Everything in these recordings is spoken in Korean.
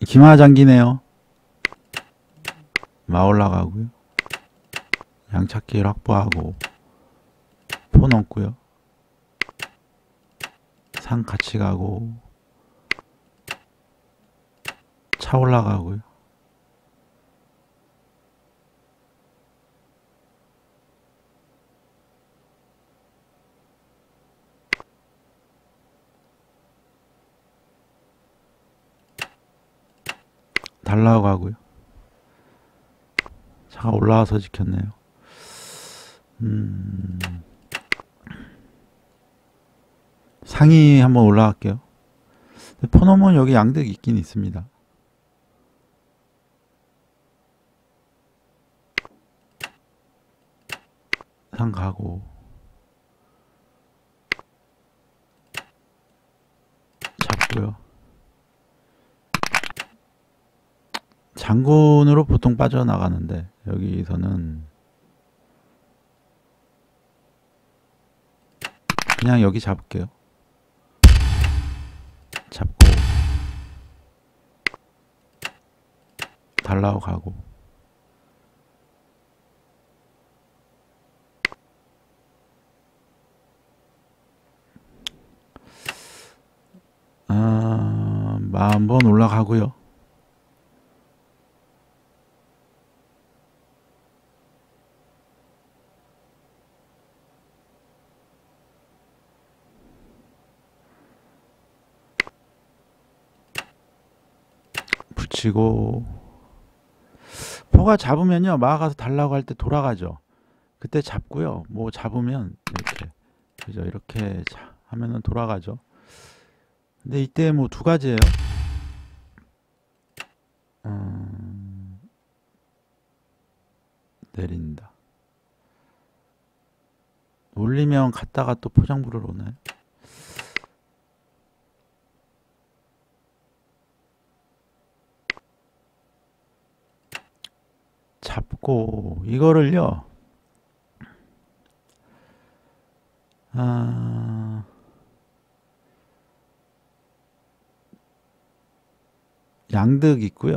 기마장기네요. 마 올라가고요. 양착길 확보하고 포 넣고요. 상 같이 가고 차 올라가고요. 달라고 가고요. 차가 올라와서 지켰네요. 상위 한번 올라갈게요. 포놈은 여기 양득 있긴 있습니다. 상 가고 잡고요. 장군으로 보통 빠져나가는데 여기서는 그냥 여기 잡을게요. 잡고 달라고 가고 한번 올라가고요. 붙이고 포가 잡으면요 마가 가서 달라고 할 때 돌아가죠. 그때 잡고요. 뭐 잡으면 이렇게 그죠? 이렇게 하면은 돌아가죠. 근데 이때 뭐 두 가지예요. 내린다. 올리면 갔다가 또 포장부를 오네. 잡고 이거를요. 양득 있고요.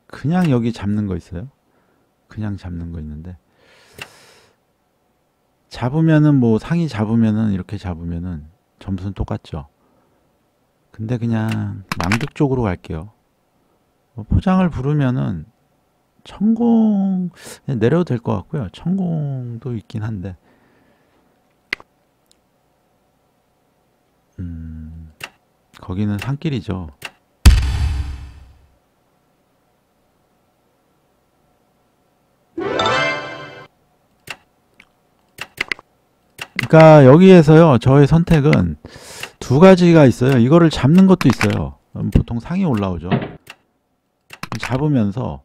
그냥 여기 잡는 거 있어요. 그냥 잡는 거 있는데 잡으면은 뭐 상이 잡으면은 이렇게 잡으면은 점수는 똑같죠. 근데 그냥 양득 쪽으로 갈게요. 포장을 부르면은 천공 내려도 될 것 같고요. 천공도 있긴 한데 거기는 산길이죠. 그러니까 여기에서요 저의 선택은 두 가지가 있어요. 이거를 잡는 것도 있어요. 보통 상이 올라오죠. 잡으면서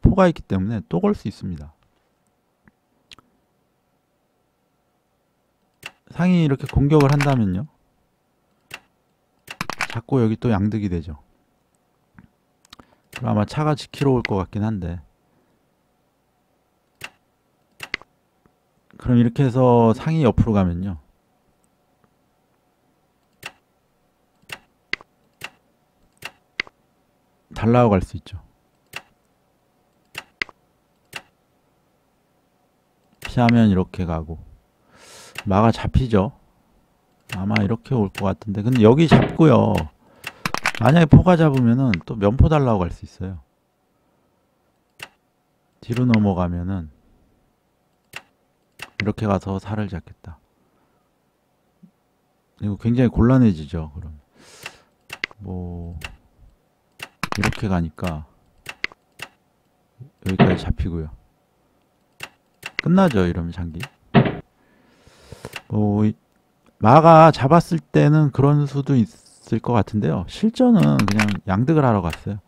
포가 있기 때문에 또 걸 수 있습니다. 상이 이렇게 공격을 한다면요. 자꾸 여기 또 양득이 되죠. 그럼 아마 차가 지키러 올 것 같긴 한데 그럼 이렇게 해서 상이 옆으로 가면요. 달라고 갈 수 있죠. 피하면 이렇게 가고 마가 잡히죠. 아마 이렇게 올 것 같은데 근데 여기 잡고요. 만약에 포가 잡으면은 또 면포 달라고 갈 수 있어요. 뒤로 넘어가면은 이렇게 가서 살을 잡겠다. 이거 굉장히 곤란해지죠. 그럼 뭐 이렇게 가니까 여기까지 잡히고요. 끝나죠. 이러면 장기. 뭐 마가 잡았을 때는 그런 수도 있을 것 같은데요. 실전은 그냥 양득을 하러 갔어요.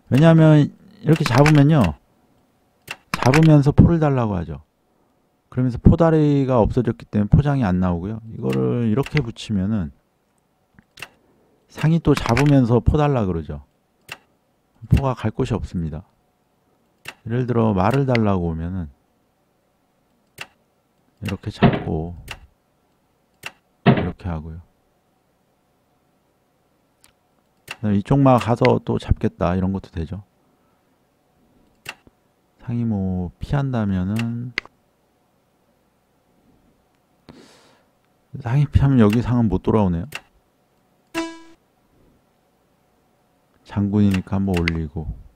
왜냐하면 이렇게 잡으면요. 잡으면서 포를 달라고 하죠. 그러면서 포다리가 없어졌기 때문에 포장이 안 나오고요. 이거를 이렇게 붙이면은 상이 또 잡으면서 포 달라 그러죠. 포가 갈 곳이 없습니다. 예를 들어 말을 달라고 오면은 이렇게 잡고 이렇게 하고요. 이쪽 막 가서 또 잡겠다 이런 것도 되죠. 상이 뭐 피한다면은 상이 피하면 여기 상은 못 돌아오네요. 장군이니까 한번 올리고.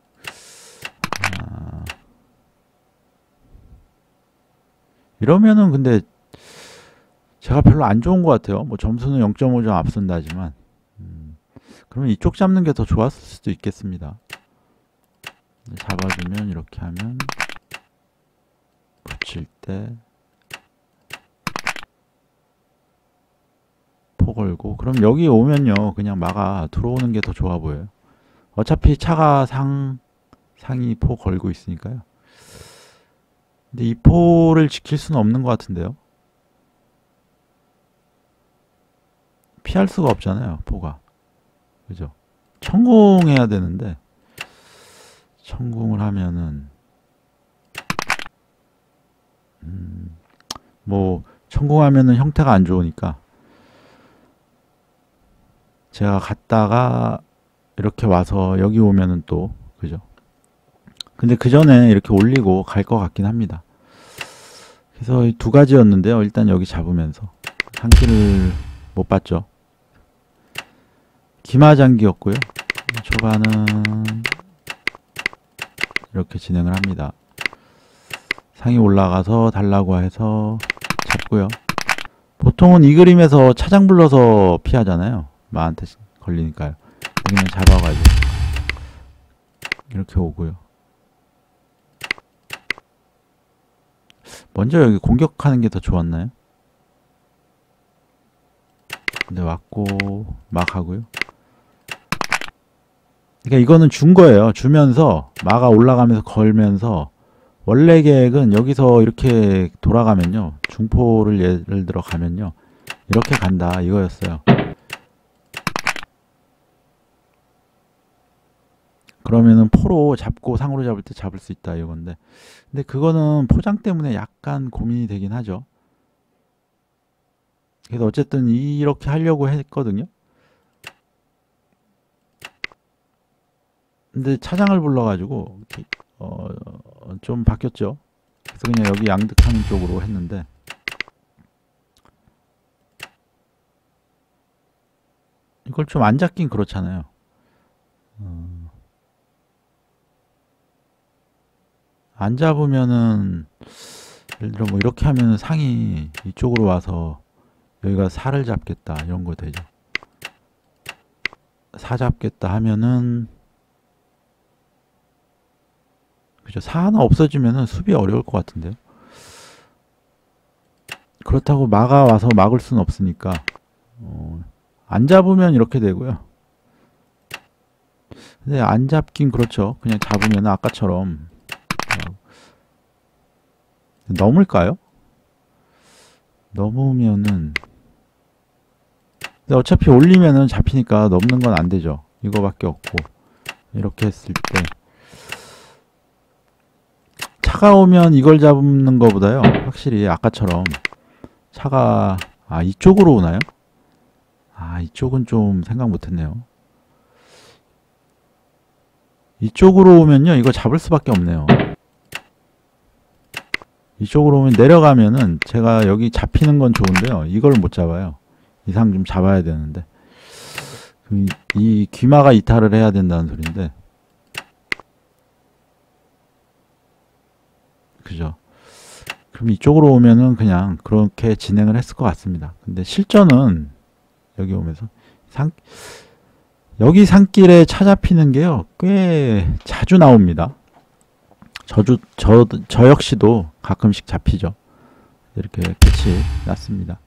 이러면은 근데 제가 별로 안 좋은 것 같아요. 뭐 점수는 0.5점 앞선다지만 그러면 이쪽 잡는 게 더 좋았을 수도 있겠습니다. 잡아주면 이렇게 하면 붙일 때 포 걸고, 그럼 여기 오면요 그냥 막아 들어오는 게 더 좋아 보여요. 어차피 차가 상이 포 걸고 있으니까요. 근데 이 포를 지킬 수는 없는 것 같은데요. 피할 수가 없잖아요, 포가. 그죠? 천궁해야 되는데, 천궁을 하면은, 뭐, 천궁하면은 형태가 안 좋으니까, 제가 갔다가, 이렇게 와서 여기 오면은 또, 그죠? 근데 그 전에 이렇게 올리고 갈 것 같긴 합니다. 그래서 이 두 가지였는데요. 일단 여기 잡으면서. 한 끼를 못 봤죠. 기마장기였고요. 초반은 이렇게 진행을 합니다. 상이 올라가서 달라고 해서 잡고요. 보통은 이 그림에서 차장 불러서 피하잖아요. 마한테 걸리니까요. 그냥 잡아가지고 이렇게 오고요. 먼저 여기 공격하는 게 더 좋았나요? 근데 왔고 막 하고요. 그러니까 이거는 준 거예요. 주면서 마가 올라가면서 걸면서, 원래 계획은 여기서 이렇게 돌아가면요, 중포를 예를 들어 가면요 이렇게 간다 이거였어요. 그러면은 포로 잡고 상으로 잡을 때 잡을 수 있다 이건데, 근데 그거는 포장 때문에 약간 고민이 되긴 하죠. 그래서 어쨌든 이렇게 하려고 했거든요. 근데 차장을 불러가지고 좀 바뀌었죠. 그래서 그냥 여기 양득하는 쪽으로 했는데, 이걸 좀 안 잡긴 그렇잖아요. 안 잡으면은 예를 들어 뭐 이렇게 하면은 상이 이쪽으로 와서 여기가 사를 잡겠다 이런 거 되죠. 사 잡겠다 하면은, 그죠, 사 하나 없어지면은 수비 어려울 것 같은데요. 그렇다고 마가 와서 막을 수는 없으니까 안 잡으면 이렇게 되고요. 근데 안 잡긴 그렇죠. 그냥 잡으면 아까처럼 넘을까요? 넘으면은, 근데 어차피 올리면은 잡히니까 넘는 건 안 되죠. 이거밖에 없고, 이렇게 했을 때 차가 오면 이걸 잡는 거보다요 확실히 아까처럼 차가 이쪽으로 오나요? 이쪽은 좀 생각 못했네요. 이쪽으로 오면요 이거 잡을 수밖에 없네요. 이쪽으로 오면 내려가면은 제가 여기 잡히는 건 좋은데요, 이걸 못 잡아요. 이상 좀 잡아야 되는데, 이 귀마가 이탈을 해야 된다는 소린데, 그죠? 그럼 이쪽으로 오면은 그냥 그렇게 진행을 했을 것 같습니다. 근데 실전은 여기 오면서 여기 산길에 찾아피는 게요 꽤 자주 나옵니다. 저 역시도 가끔씩 잡히죠. 이렇게 끝이 났습니다.